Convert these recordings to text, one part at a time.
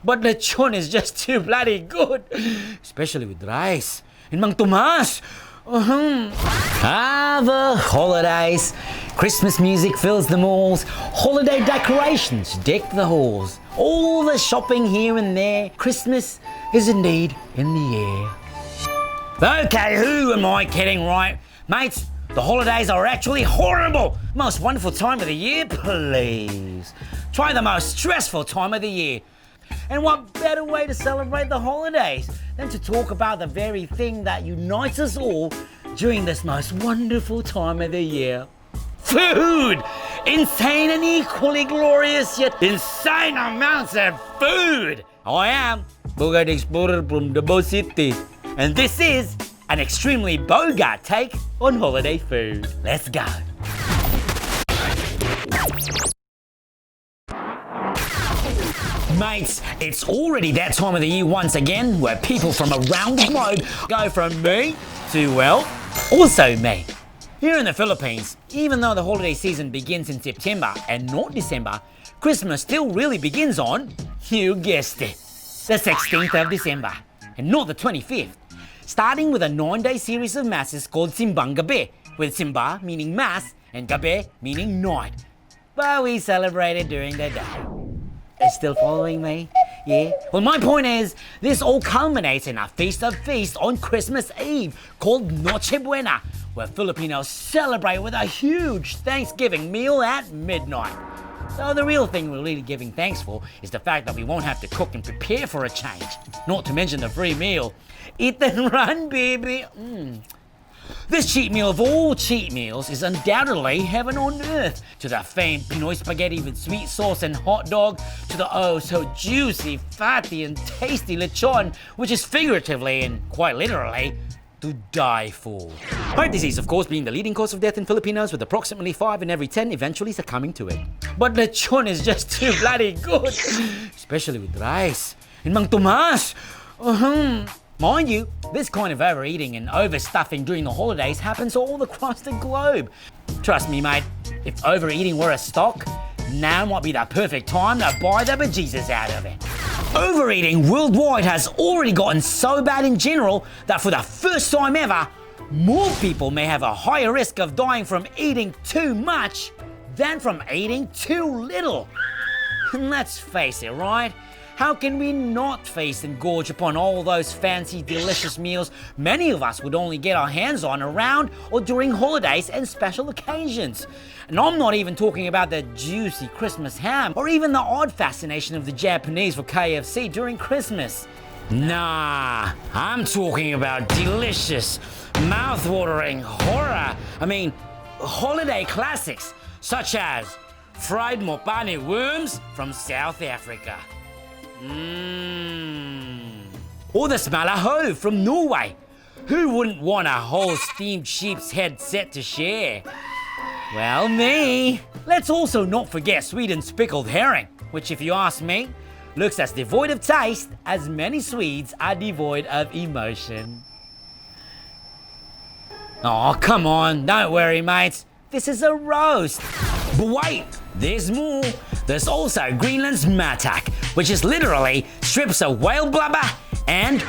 But lechon is just too bloody good, especially with rice. And Mang Tomas. The holidays. Christmas music fills the malls. Holiday decorations deck the halls. All the shopping here and there. Christmas is indeed in the air. Okay, who am I kidding, right? Mates, the holidays are actually horrible. Most wonderful time of the year, please. Try the most stressful time of the year. And what better way to celebrate the holidays than to talk about the very thing that unites us all during this most wonderful time of the year. Food! Insane and equally glorious, yet insane amounts of food! I am Bogart the Explorer from the Bo City, and this is an extremely Bogart take on holiday food. Let's go! Mates, it's already that time of the year once again where people from around the globe go from me to, well, also me. Here in the Philippines, even though the holiday season begins in September and not December, Christmas still really begins on, you guessed it, the 16th of December, and not the 25th. Starting with a 9-day series of masses called Simbang Gabi, with Simba meaning mass and Gabi meaning night. But we celebrate it during the day. Still following me? Yeah? Well, my point is, this all culminates in a feast of feasts on Christmas Eve called Noche Buena, where Filipinos celebrate with a huge Thanksgiving meal at midnight. So the real thing we're really giving thanks for is the fact that we won't have to cook and prepare for a change. Not to mention the free meal. Eat then run, baby. This cheat meal of all cheat meals is undoubtedly heaven on earth. To the famed Pinoy spaghetti with sweet sauce and hot dog, to the oh so juicy, fatty and tasty lechon, which is figuratively and quite literally to die for. Heart disease, of course, being the leading cause of death in Filipinos, with approximately 5 in every 10 eventually succumbing to it. But lechon is just too bloody good, especially with rice. And Mang Tomas, mind you, this kind of overeating and overstuffing during the holidays happens all across the globe. Trust me, mate, if overeating were a stock, now might be the perfect time to buy the bejesus out of it. Overeating worldwide has already gotten so bad in general that for the first time ever, more people may have a higher risk of dying from eating too much than from eating too little. And let's face it, right? How can we not feast and gorge upon all those fancy, delicious meals many of us would only get our hands on around or during holidays and special occasions? And I'm not even talking about the juicy Christmas ham or even the odd fascination of the Japanese for KFC during Christmas. Nah, I'm talking about delicious, mouth-watering holiday classics such as fried mopane worms from South Africa. Or the smalaho from Norway. Who wouldn't want a whole steamed sheep's head set to share? Well, me. Let's also not forget Sweden's pickled herring, which, if you ask me, looks as devoid of taste as many Swedes are devoid of emotion. Oh, come on, don't worry, mates. This is a roast. But wait, there's more. There's also Greenland's matak, which is literally strips of whale blubber and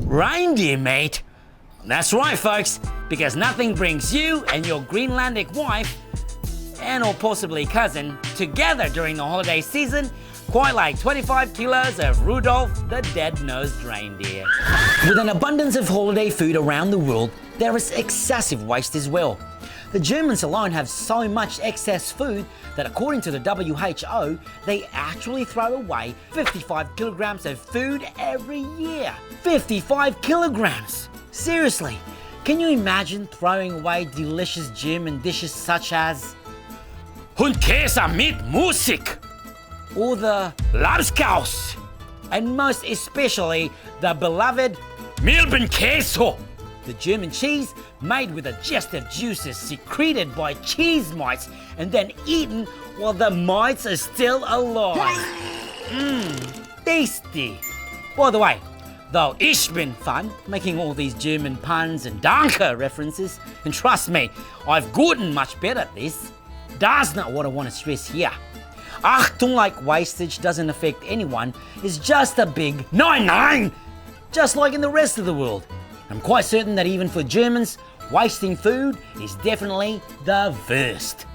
reindeer meat. That's right, folks, because nothing brings you and your Greenlandic wife and or possibly cousin together during the holiday season quite like 25 kilos of Rudolph the Dead-Nosed Reindeer. With an abundance of holiday food around the world, there is excessive waste as well. The Germans alone have so much excess food that, according to the WHO, they actually throw away 55 kilograms of food every year. 55 kilograms! Seriously, can you imagine throwing away delicious German dishes such as Hundkäse mit Musik or the Labskaus, and most especially the beloved Milbenkäse, the German cheese made with digestive juices secreted by cheese mites and then eaten while the mites are still alive. Tasty. By the way, though it's been fun making all these German puns and Danke references, and trust me, I've gotten much better at this, that's not what I want to stress here. Achtung like wastage doesn't affect anyone is just a big nein, just like in the rest of the world. I'm quite certain that even for Germans, wasting food is definitely the worst.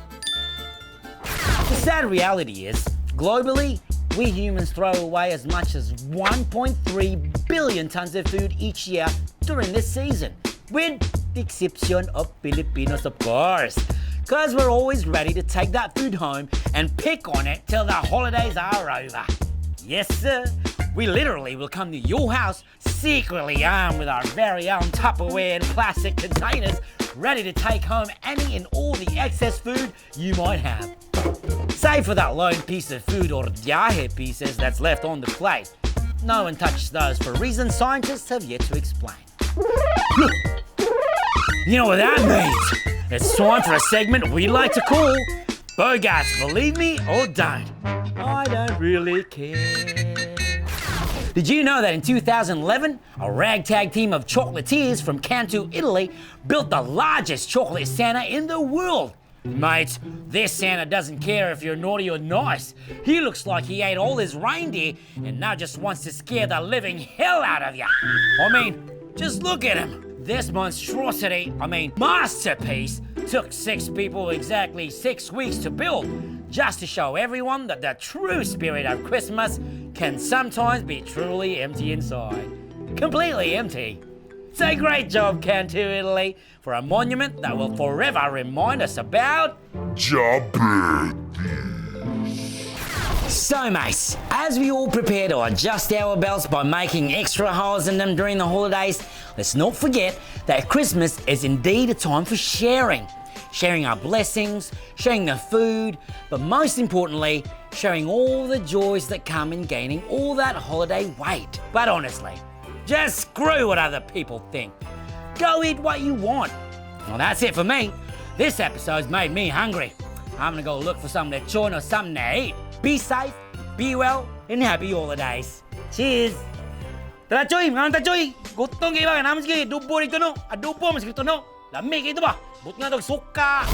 The sad reality is, globally, we humans throw away as much as 1.3 billion tons of food each year during this season, with the exception of Filipinos, of course, because we're always ready to take that food home and pick on it till the holidays are over. Yes, sir. We literally will come to your house secretly armed with our very own Tupperware and plastic containers, ready to take home any and all the excess food you might have. Save for that lone piece of food or yahe pieces that's left on the plate. No one touches those for reasons scientists have yet to explain. You know what that means? It's time for a segment we like to call Bogart's Believe Me or Don't. I don't really care. Did you know that in 2011, a ragtag team of chocolatiers from Cantu, Italy, built the largest chocolate Santa in the world? Mate, this Santa doesn't care if you're naughty or nice. He looks like he ate all his reindeer and now just wants to scare the living hell out of you. I mean, just look at him. This monstrosity, masterpiece, took 6 people exactly 6 weeks to build, just to show everyone that the true spirit of Christmas can sometimes be truly empty inside. Completely empty. So great job, Cantu, Italy, for a monument that will forever remind us about So mates, as we all prepare to adjust our belts by making extra holes in them during the holidays, let's not forget that Christmas is indeed a time for sharing. Sharing our blessings, sharing the food, but most importantly, sharing all the joys that come in gaining all that holiday weight. But honestly, just screw what other people think. Go eat what you want. Well, that's it for me. This episode's made me hungry. I'm gonna go look for some lechon or something to eat. Be safe, be well, and happy holidays. Cheers! Tara Choy, mga Choy! Gutong kayo ba? Naman sige, adobo rito no? Adobo, mas ito no? Lamig ito ba? But nga suka!